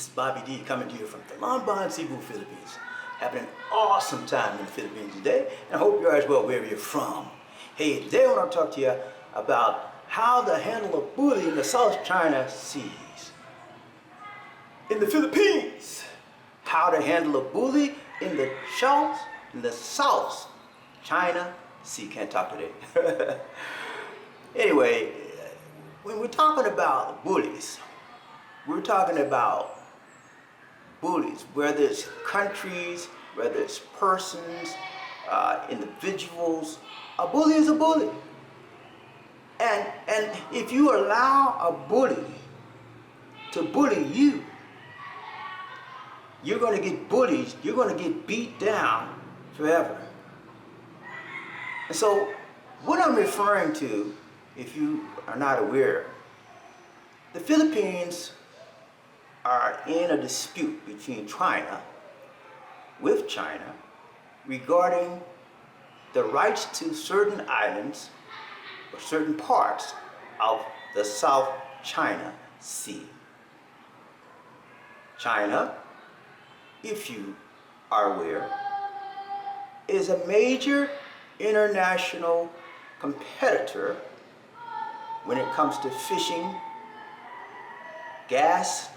This is Bobby D coming to you from Talamban, Cebu, Philippines. Having an awesome time in the Philippines today, and I hope you're as well wherever you're from. Hey, today I want to talk to you about how to handle a bully in the South China Seas. In the Philippines, how to handle a bully in the South China Sea. Can't talk today. Anyway, when we're talking about bullies, we're talking about bullies, whether it's countries, whether it's persons, individuals. A bully is a bully. And if you allow a bully to bully you, you're going to get bullied, you're going to get beat down forever. And so what I'm referring to, if you are not aware, the Philippines are in a dispute between China, regarding the rights to certain islands or certain parts of the South China Sea. China, if you are aware, is a major international competitor when it comes to fishing, gas,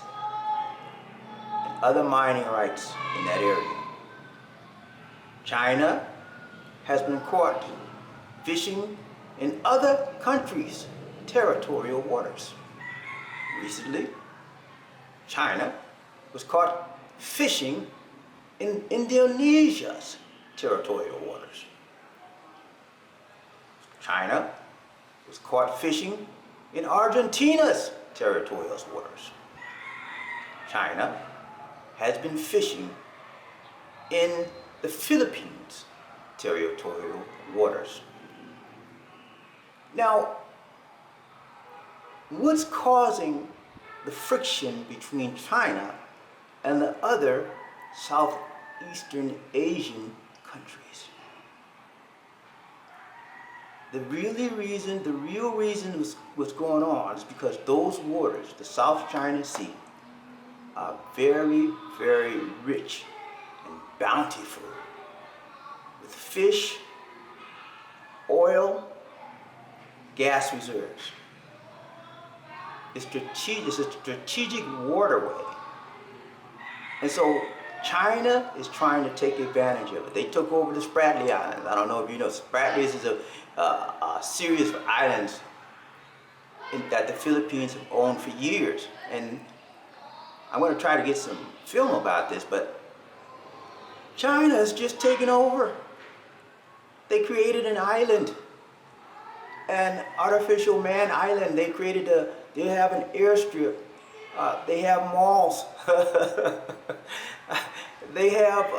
and other mining rights in that area. China has been caught fishing in other countries' territorial waters. Recently, China was caught fishing in Indonesia's territorial waters. China was caught fishing in Argentina's territorial waters. China has been fishing in the Philippines' territorial waters. Now, what's causing the friction between China and the other Southeastern Asian countries? The real reason what's going on is because those waters, the South China Sea, are very, very rich and bountiful with fish, oil, gas reserves. It's a strategic waterway. And so China is trying to take advantage of it. They took over the Spratlys Islands. I don't know if you know, Spratlys is a series of islands that the Philippines have owned for years. And I'm going to try to get some film about this, but China is just taking over. They created an island, an artificial man island. They have an airstrip. They have malls. They have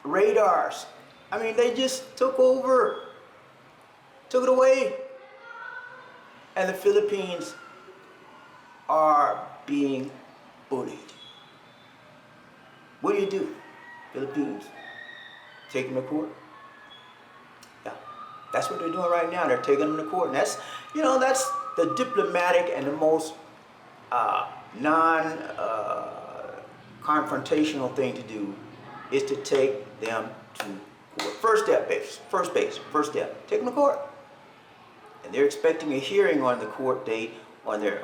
radars. I mean, they just took it away. And the Philippines are being bullied. What do? Philippines? Take them to court? Yeah, that's what they're doing right now. They're taking them to court. And that's the diplomatic and the most non-confrontational thing to do, is to take them to court. First step, take them to court. And they're expecting a hearing on the court date, they're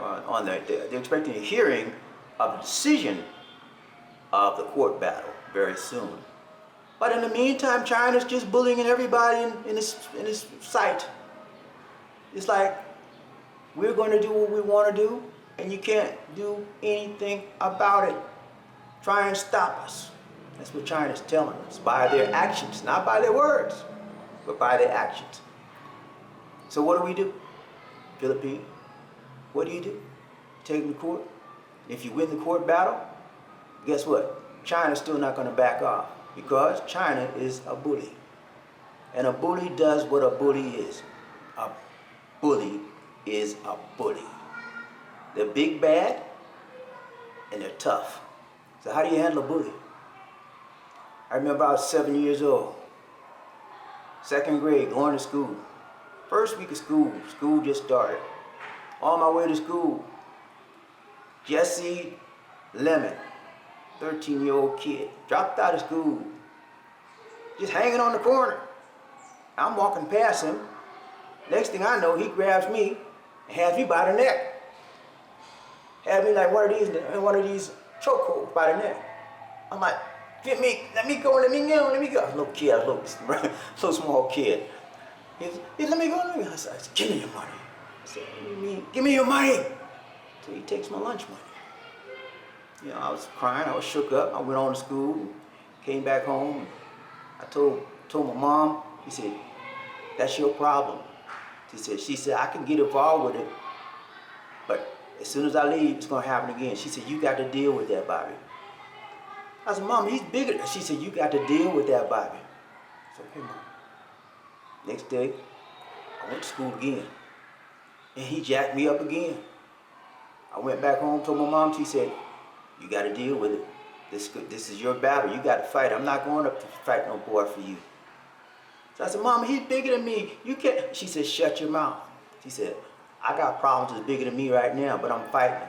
expecting a hearing of the decision of the court battle very soon. But in the meantime, China's just bullying everybody in this site. It's like, we're going to do what we want to do, and you can't do anything about it. Try and stop us. That's what China's telling us, by their actions, not by their words, but by their actions. So what do? Philippines, what do? Take them to court. If you win the court battle, guess what? China's still not going to back off, because China is a bully. And a bully does what a bully is. A bully is a bully. They're big bad and they're tough. So how do you handle a bully? I remember I was 7 years old, second grade, going to school. First week of school just started. On my way to school, Jesse Lemon, 13-year-old kid, dropped out of school, just hanging on the corner. I'm walking past him. Next thing I know, he grabs me and has me by the neck. Has me like one of these chokeholds by the neck. I'm like, let me go. I was a little kid, I was a little small kid. He let me go. I said, give me your money. I said, what do you mean? Give me your money. So he takes my lunch money. You know, I was crying, I was shook up. I went on to school, and came back home. I told my mom, he said, that's your problem. She said, I can get involved with it, but as soon as I leave, it's gonna happen again. She said, you got to deal with that, Bobby. I said, Mom, he's bigger. She said, you got to deal with that, Bobby. I said, okay, Mom. Next day, I went to school again, and he jacked me up again. I went back home, told my mom, she said, you got to deal with it. This is your battle. You got to fight. I'm not going up to fight no boy for you. So I said, Mom, he's bigger than me. You can't. She said, shut your mouth. She said, I got problems that's bigger than me right now, but I'm fighting him,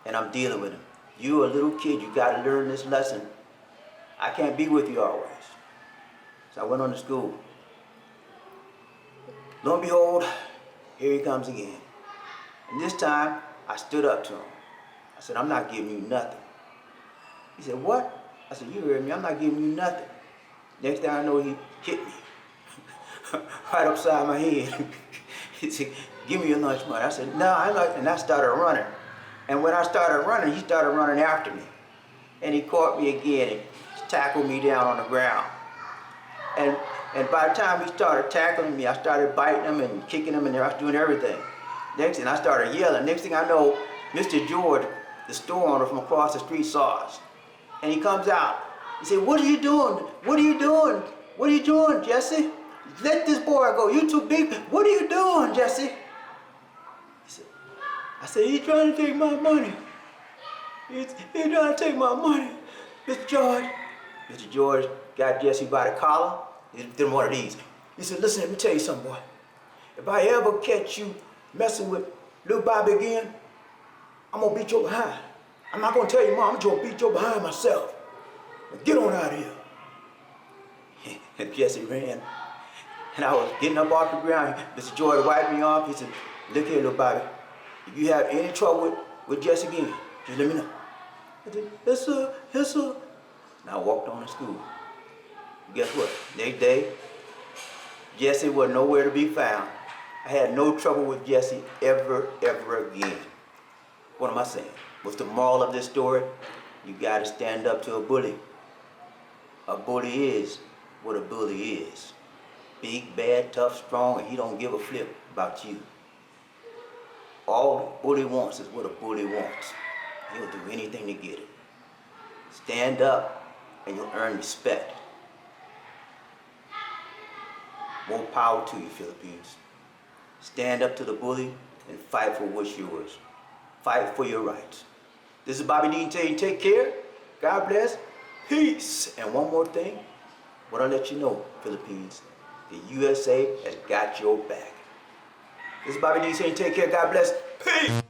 and I'm dealing with him. You're a little kid. You got to learn this lesson. I can't be with you always. So I went on to school. Lo and behold, here he comes again. And this time, I stood up to him. I said, I'm not giving you nothing. He said, what? I said, you heard me, I'm not giving you nothing. Next thing I know, he hit me right upside my head. He said, give me your lunch money. I said, no, I'm not. And I started running. And when I started running, he started running after me. And he caught me again and tackled me down on the ground. And by the time he started tackling me, I started biting him and kicking him, and I was doing everything. Next thing, I started yelling. Next thing I know, Mr. George, the store owner from across the street, saw us. And he comes out. He said, what are you doing? What are you doing? What are you doing, Jesse? Let this boy go. You too big. What are you doing, Jesse? I said, he's trying to take my money. He's trying to take my money. Mr. George. Mr. George got Jesse by the collar. He did one of these. He said, listen, let me tell you something, boy. If I ever catch you messing with little Bobby again, I'm going to beat your behind. I'm not going to tell you, Mom, I'm going to beat your behind myself. Get on out of here. And Jesse ran. And I was getting up off the ground. Mr. George wiped me off. He said, look here, little Bobby. If you have any trouble with Jesse again, just let me know. I said, yes, sir. Yes, sir. And I walked on to school. Guess what? Next day, Jesse was nowhere to be found. I had no trouble with Jesse ever again. What am I saying? What's the moral of this story? You got to stand up to a bully. A bully is what a bully is. Big, bad, tough, strong, and he don't give a flip about you. All the bully wants is what a bully wants. He'll do anything to get it. Stand up and you'll earn respect. More power to you, Philippines. Stand up to the bully and fight for what's yours. Fight for your rights. This is Bobby Dean saying take care. God bless. Peace. And one more thing. I want to let you know, Philippines, the USA has got your back. This is Bobby Dean saying take care. God bless. Peace.